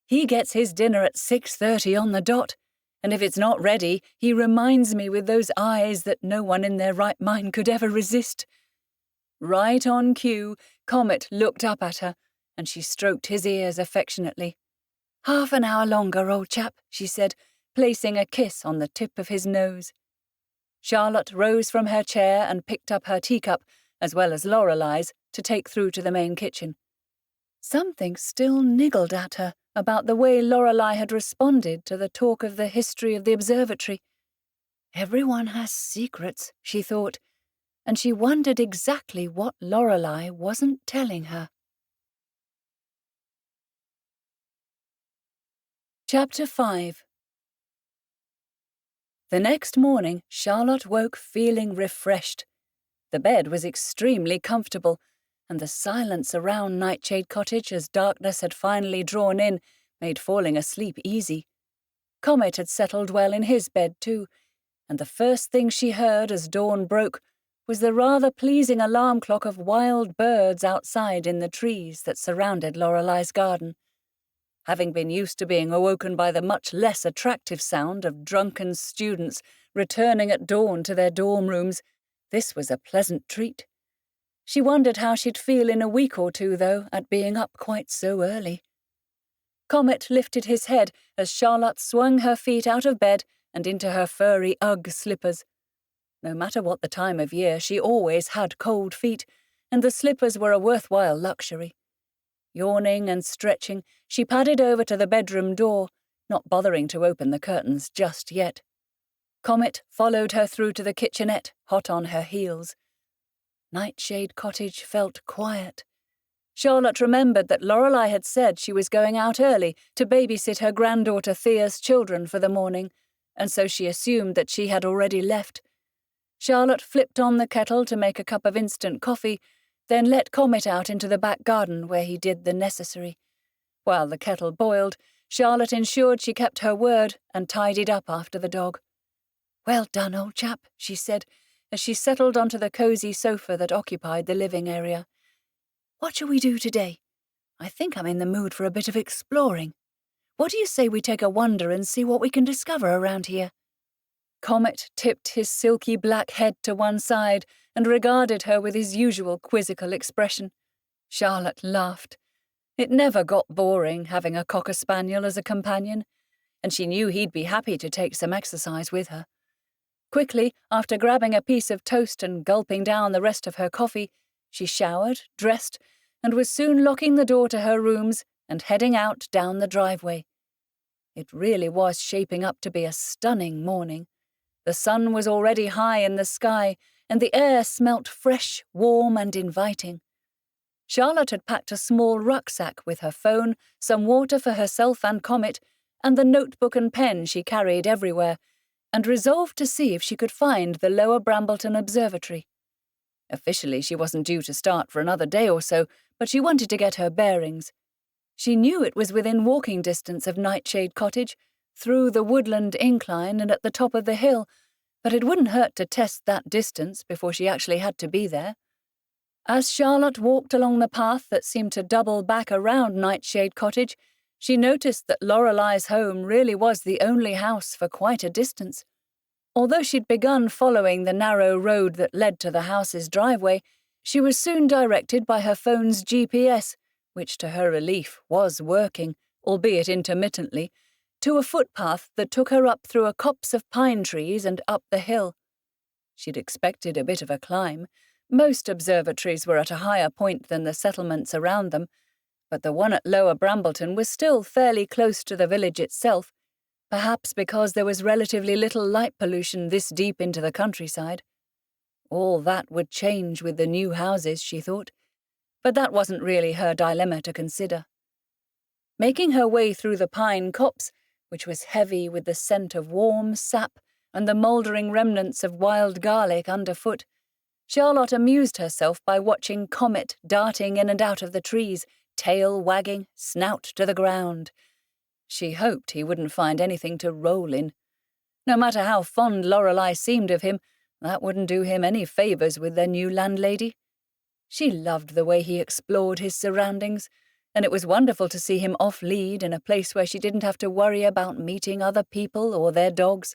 he gets his dinner at 6:30 on the dot, and if it's not ready, he reminds me with those eyes that no one in their right mind could ever resist. Right on cue, Comet looked up at her, and she stroked his ears affectionately. "Half an hour longer, old chap," she said, placing a kiss on the tip of his nose. Charlotte rose from her chair and picked up her teacup, as well as Lorelei's, to take through to the main kitchen. Something still niggled at her about the way Lorelei had responded to the talk of the history of the observatory. Everyone has secrets, she thought, and she wondered exactly what Lorelei wasn't telling her. Chapter 5. The next morning, Charlotte woke feeling refreshed. The bed was extremely comfortable, and the silence around Nightshade Cottage as darkness had finally drawn in made falling asleep easy. Comet had settled well in his bed too, and the first thing she heard as dawn broke was the rather pleasing alarm clock of wild birds outside in the trees that surrounded Lorelei's garden. Having been used to being awoken by the much less attractive sound of drunken students returning at dawn to their dorm rooms, this was a pleasant treat. She wondered how she'd feel in a week or two, though, at being up quite so early. Comet lifted his head as Charlotte swung her feet out of bed and into her furry Ugg slippers. No matter what the time of year, she always had cold feet, and the slippers were a worthwhile luxury. Yawning and stretching, she padded over to the bedroom door, not bothering to open the curtains just yet. Comet followed her through to the kitchenette, hot on her heels. Nightshade Cottage felt quiet. Charlotte remembered that Lorelei had said she was going out early to babysit her granddaughter Thea's children for the morning, and so she assumed that she had already left. Charlotte flipped on the kettle to make a cup of instant coffee, then let Comet out into the back garden where he did the necessary. While the kettle boiled, Charlotte ensured she kept her word and tidied up after the dog. "Well done, old chap," she said, as she settled onto the cosy sofa that occupied the living area. "What shall we do today? I think I'm in the mood for a bit of exploring. What do you say we take a wander and see what we can discover around here?" Comet tipped his silky black head to one side and regarded her with his usual quizzical expression. Charlotte laughed. It never got boring having a cocker spaniel as a companion, and she knew he'd be happy to take some exercise with her. Quickly, after grabbing a piece of toast and gulping down the rest of her coffee, she showered, dressed, and was soon locking the door to her rooms and heading out down the driveway. It really was shaping up to be a stunning morning. The sun was already high in the sky, and the air smelt fresh, warm, and inviting. Charlotte had packed a small rucksack with her phone, some water for herself and Comet, and the notebook and pen she carried everywhere, and resolved to see if she could find the Lower Brambleton Observatory. Officially, she wasn't due to start for another day or so, but she wanted to get her bearings. She knew it was within walking distance of Nightshade Cottage, through the woodland incline and at the top of the hill, but it wouldn't hurt to test that distance before she actually had to be there. As Charlotte walked along the path that seemed to double back around Nightshade Cottage, she noticed that Lorelei's home really was the only house for quite a distance. Although she'd begun following the narrow road that led to the house's driveway, she was soon directed by her phone's GPS, which to her relief was working, albeit intermittently, to a footpath that took her up through a copse of pine trees and up the hill. She'd expected a bit of a climb. Most observatories were at a higher point than the settlements around them, but the one at Lower Brambleton was still fairly close to the village itself, perhaps because there was relatively little light pollution this deep into the countryside. All that would change with the new houses, she thought, but that wasn't really her dilemma to consider. Making her way through the pine copse, which was heavy with the scent of warm sap and the mouldering remnants of wild garlic underfoot, Charlotte amused herself by watching Comet darting in and out of the trees, tail wagging, snout to the ground. She hoped he wouldn't find anything to roll in. No matter how fond Lorelei seemed of him, that wouldn't do him any favours with their new landlady. She loved the way he explored his surroundings, and it was wonderful to see him off-lead in a place where she didn't have to worry about meeting other people or their dogs.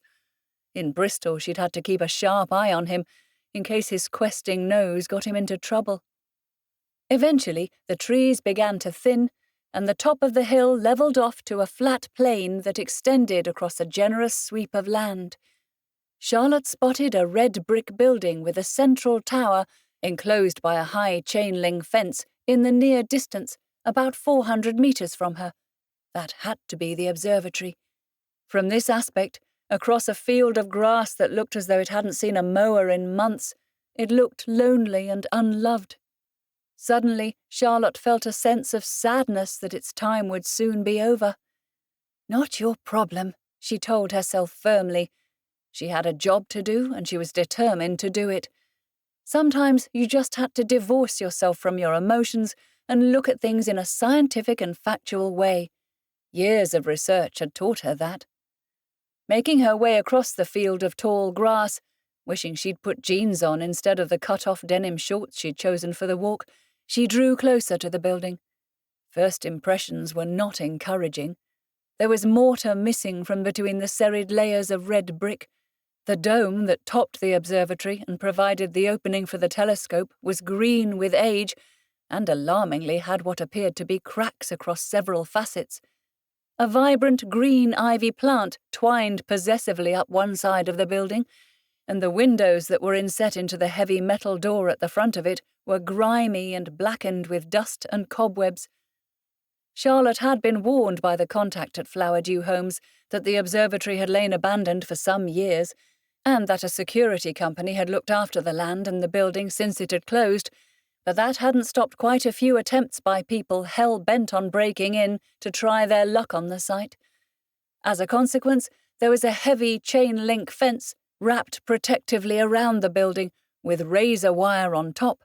In Bristol, she'd had to keep a sharp eye on him, in case his questing nose got him into trouble. Eventually, the trees began to thin, and the top of the hill levelled off to a flat plain that extended across a generous sweep of land. Charlotte spotted a red brick building with a central tower enclosed by a high chain-link fence in the near distance, about 400 metres from her. That had to be the observatory. From this aspect, across a field of grass that looked as though it hadn't seen a mower in months, it looked lonely and unloved. Suddenly, Charlotte felt a sense of sadness that its time would soon be over. "Not your problem," she told herself firmly. She had a job to do, and she was determined to do it. Sometimes you just had to divorce yourself from your emotions and look at things in a scientific and factual way. Years of research had taught her that. Making her way across the field of tall grass, wishing she'd put jeans on instead of the cut-off denim shorts she'd chosen for the walk, she drew closer to the building. First impressions were not encouraging. There was mortar missing from between the serried layers of red brick. The dome that topped the observatory and provided the opening for the telescope was green with age, and alarmingly had what appeared to be cracks across several facets. A vibrant green ivy plant twined possessively up one side of the building, and the windows that were inset into the heavy metal door at the front of it were grimy and blackened with dust and cobwebs. Charlotte had been warned by the contact at Flowerdew Homes that the observatory had lain abandoned for some years, and that a security company had looked after the land and the building since it had closed, but that hadn't stopped quite a few attempts by people hell-bent on breaking in to try their luck on the site. As a consequence, there was a heavy chain-link fence wrapped protectively around the building, with razor wire on top,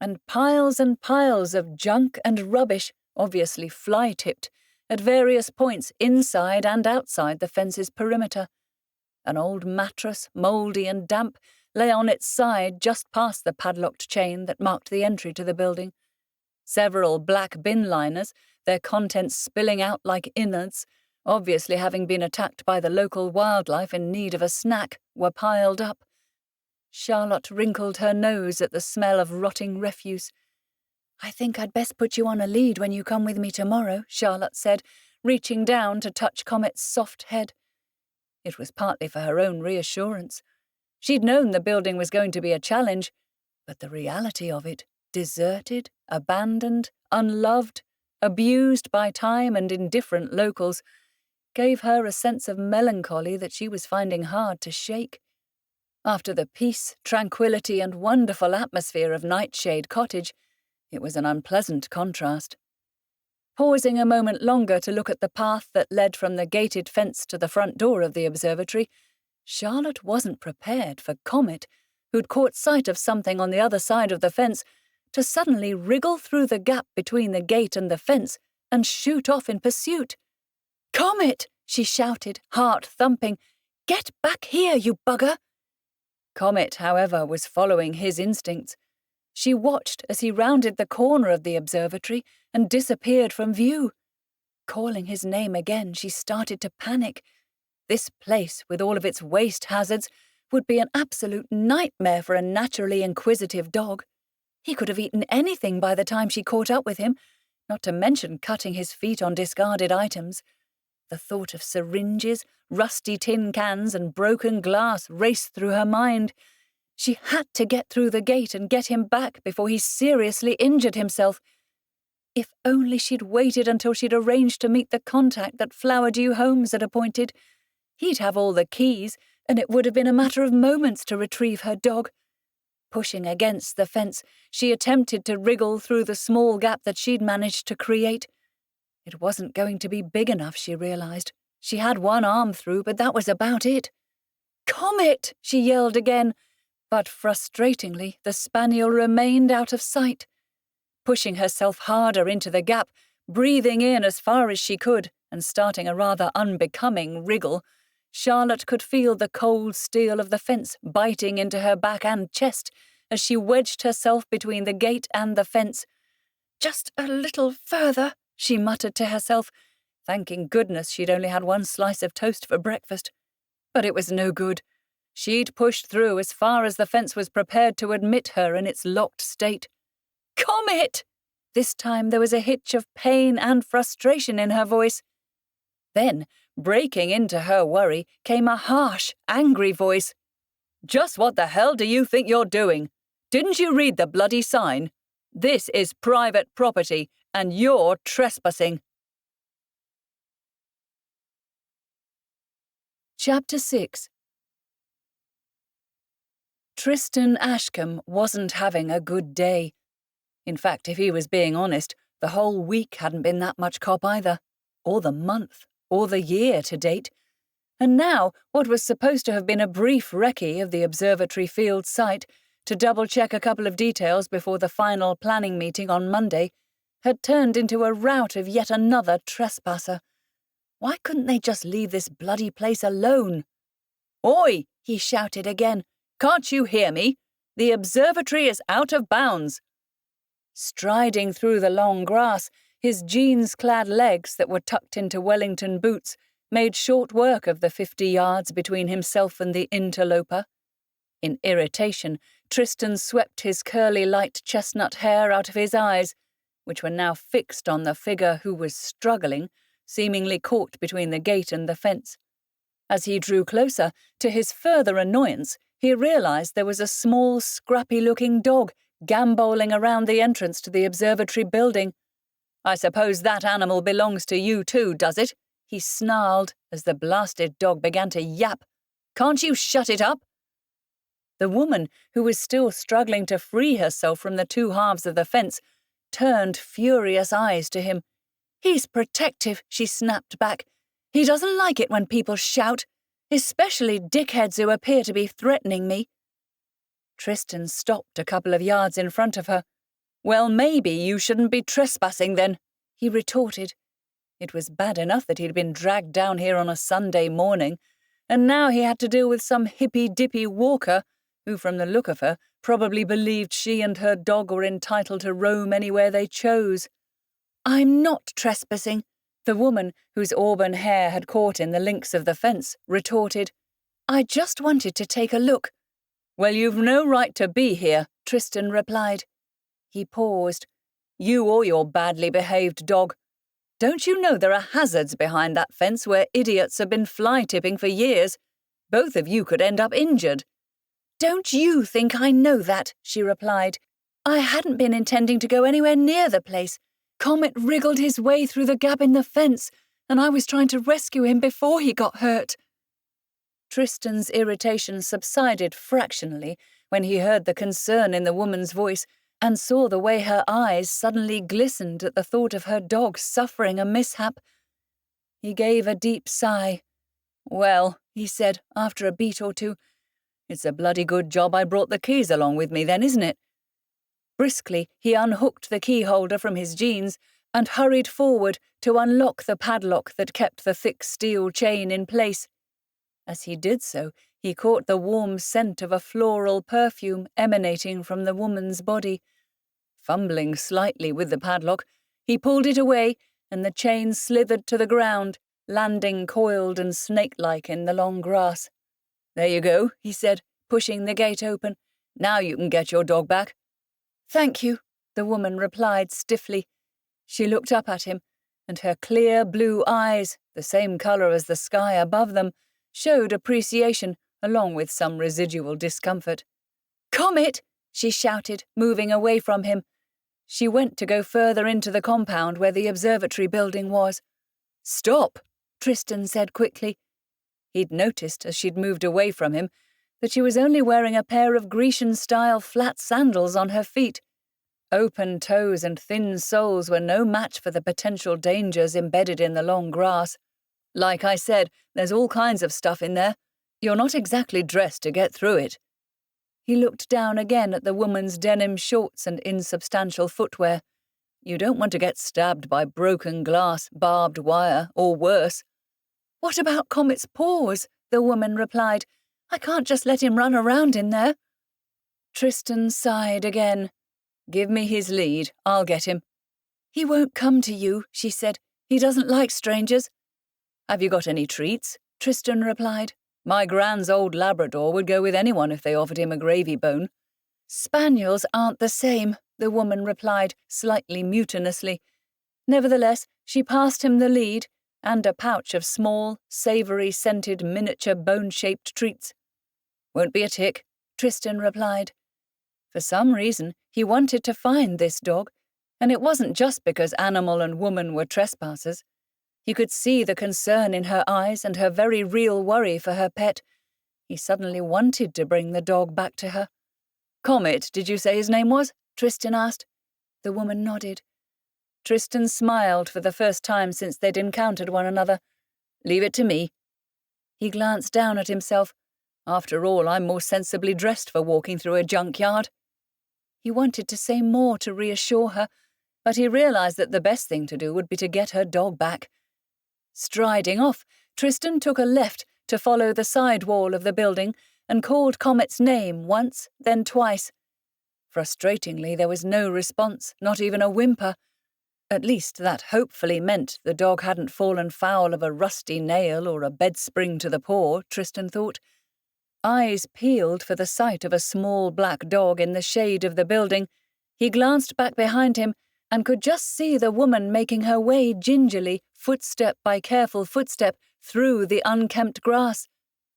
and piles of junk and rubbish, obviously fly-tipped, at various points inside and outside the fence's perimeter. An old mattress, mouldy and damp, lay on its side just past the padlocked chain that marked the entry to the building. Several black bin liners, their contents spilling out like innards, obviously having been attacked by the local wildlife in need of a snack, were piled up. Charlotte wrinkled her nose at the smell of rotting refuse. "I think I'd best put you on a lead when you come with me tomorrow," Charlotte said, reaching down to touch Comet's soft head. It was partly for her own reassurance. She'd known the building was going to be a challenge, but the reality of it, deserted, abandoned, unloved, abused by time and indifferent locals, gave her a sense of melancholy that she was finding hard to shake. After the peace, tranquility, and wonderful atmosphere of Nightshade Cottage, it was an unpleasant contrast. Pausing a moment longer to look at the path that led from the gated fence to the front door of the observatory, Charlotte wasn't prepared for Comet, who'd caught sight of something on the other side of the fence, to suddenly wriggle through the gap between the gate and the fence and shoot off in pursuit. "Comet!" she shouted, heart thumping. "Get back here, you bugger!" Comet, however, was following his instincts. She watched as he rounded the corner of the observatory and disappeared from view. Calling his name again, she started to panic. This place, with all of its waste hazards, would be an absolute nightmare for a naturally inquisitive dog. He could have eaten anything by the time she caught up with him, not to mention cutting his feet on discarded items. The thought of syringes, rusty tin cans, and broken glass raced through her mind. She had to get through the gate and get him back before he seriously injured himself. If only she'd waited until she'd arranged to meet the contact that Flowerdew Homes had appointed. He'd have all the keys, and it would have been a matter of moments to retrieve her dog. Pushing against the fence, she attempted to wriggle through the small gap that she'd managed to create. It wasn't going to be big enough, she realized. She had one arm through, but that was about it. "Comet!" she yelled again, but frustratingly, the spaniel remained out of sight. Pushing herself harder into the gap, breathing in as far as she could, and starting a rather unbecoming wriggle, Charlotte could feel the cold steel of the fence biting into her back and chest as she wedged herself between the gate and the fence. "Just a little further," she muttered to herself, thanking goodness she'd only had one slice of toast for breakfast. But it was no good. She'd pushed through as far as the fence was prepared to admit her in its locked state. "Comet!" This time there was a hitch of pain and frustration in her voice. Then, breaking into her worry, came a harsh, angry voice. "Just what the hell do you think you're doing? Didn't you read the bloody sign? This is private property, and you're trespassing." Chapter 6. Tristan Ashcombe wasn't having a good day. In fact, if he was being honest, the whole week hadn't been that much cop either, or the month, or the year to date. And now, what was supposed to have been a brief recce of the Observatory Field site to double-check a couple of details before the final planning meeting on Monday had turned into a rout of yet another trespasser. Why couldn't they just leave this bloody place alone? "Oi!" he shouted again. "Can't you hear me? The observatory is out of bounds." Striding through the long grass, his jeans-clad legs that were tucked into Wellington boots made short work of the 50 yards between himself and the interloper. In irritation, Tristan swept his curly light chestnut hair out of his eyes, which were now fixed on the figure who was struggling, seemingly caught between the gate and the fence. As he drew closer, to his further annoyance, he realised there was a small, scrappy-looking dog gambolling around the entrance to the observatory building. "I suppose that animal belongs to you too, does it?" he snarled as the blasted dog began to yap. "Can't you shut it up?" The woman, who was still struggling to free herself from the two halves of the fence, turned furious eyes to him. "He's protective," she snapped back. "He doesn't like it when people shout, especially dickheads who appear to be threatening me." Tristan stopped a couple of yards in front of her. "Well, maybe you shouldn't be trespassing then," he retorted. It was bad enough that he'd been dragged down here on a Sunday morning, and now he had to deal with some hippy-dippy walker who, from the look of her, probably believed she and her dog were entitled to roam anywhere they chose. "I'm not trespassing," the woman, whose auburn hair had caught in the links of the fence, retorted. "I just wanted to take a look." "Well, you've no right to be here," Tristan replied. He paused. "You or your badly behaved dog. Don't you know there are hazards behind that fence where idiots have been fly-tipping for years? Both of you could end up injured." "Don't you think I know that?" she replied. "I hadn't been intending to go anywhere near the place. Comet wriggled his way through the gap in the fence, and I was trying to rescue him before he got hurt." Tristan's irritation subsided fractionally when he heard the concern in the woman's voice and saw the way her eyes suddenly glistened at the thought of her dog suffering a mishap. He gave a deep sigh. "Well," he said after a beat or two, "it's a bloody good job I brought the keys along with me then, isn't it?" Briskly, he unhooked the key holder from his jeans and hurried forward to unlock the padlock that kept the thick steel chain in place. As he did so, he caught the warm scent of a floral perfume emanating from the woman's body. Fumbling slightly with the padlock, he pulled it away, and the chain slithered to the ground, landing coiled and snake-like in the long grass. "There you go," he said, pushing the gate open. "Now you can get your dog back." "Thank you," the woman replied stiffly. She looked up at him, and her clear blue eyes, the same colour as the sky above them, showed appreciation along with some residual discomfort. "Comet!" she shouted, moving away from him. She went to go further into the compound where the observatory building was. "Stop," Tristan said quickly. He'd noticed, as she'd moved away from him, that she was only wearing a pair of Grecian-style flat sandals on her feet. Open toes and thin soles were no match for the potential dangers embedded in the long grass. "Like I said, there's all kinds of stuff in there. You're not exactly dressed to get through it." He looked down again at the woman's denim shorts and insubstantial footwear. "You don't want to get stabbed by broken glass, barbed wire, or worse." "What about Comet's paws?" the woman replied. "I can't just let him run around in there." Tristan sighed again. "Give me his lead, I'll get him." "He won't come to you," she said. "He doesn't like strangers." "Have you got any treats?" Tristan replied. "My Gran's old Labrador would go with anyone if they offered him a gravy bone." "Spaniels aren't the same," the woman replied, slightly mutinously. Nevertheless, she passed him the lead and a pouch of small, savoury-scented miniature bone-shaped treats. "Won't be a tick," Tristan replied. For some reason, he wanted to find this dog, and it wasn't just because animal and woman were trespassers. He could see the concern in her eyes and her very real worry for her pet. He suddenly wanted to bring the dog back to her. "Comet, did you say his name was?" Tristan asked. The woman nodded. Tristan smiled for the first time since they'd encountered one another. "Leave it to me." He glanced down at himself. "After all, I'm more sensibly dressed for walking through a junkyard." He wanted to say more to reassure her, but he realised that the best thing to do would be to get her dog back. Striding off, Tristan took a left to follow the side wall of the building and called Comet's name once, then twice. Frustratingly, there was no response, not even a whimper. At least that hopefully meant the dog hadn't fallen foul of a rusty nail or a bed spring to the paw, Tristan thought. Eyes peeled for the sight of a small black dog in the shade of the building, he glanced back behind him and could just see the woman making her way gingerly, footstep by careful footstep, through the unkempt grass.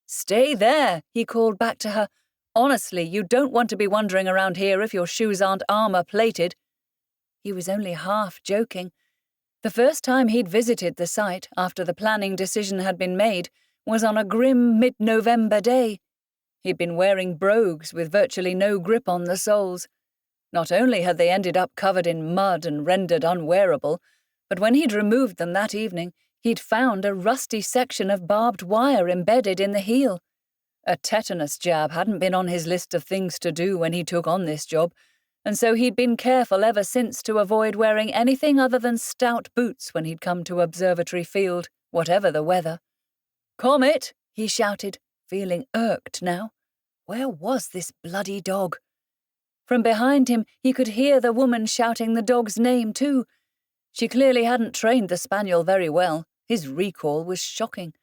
"Stay there," he called back to her. "Honestly, you don't want to be wandering around here if your shoes aren't armor-plated." He was only half joking. The first time he'd visited the site after the planning decision had been made was on a grim mid-November day. He'd been wearing brogues with virtually no grip on the soles. Not only had they ended up covered in mud and rendered unwearable, but when he'd removed them that evening, he'd found a rusty section of barbed wire embedded in the heel. A tetanus jab hadn't been on his list of things to do when he took on this job, and so he'd been careful ever since to avoid wearing anything other than stout boots when he'd come to Observatory Field, whatever the weather. "Comet!" he shouted, feeling irked now. Where was this bloody dog? From behind him, he could hear the woman shouting the dog's name, too. She clearly hadn't trained the spaniel very well. His recall was shocking.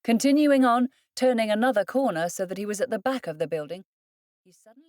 Continuing on, turning another corner so that he was at the back of the building, he suddenly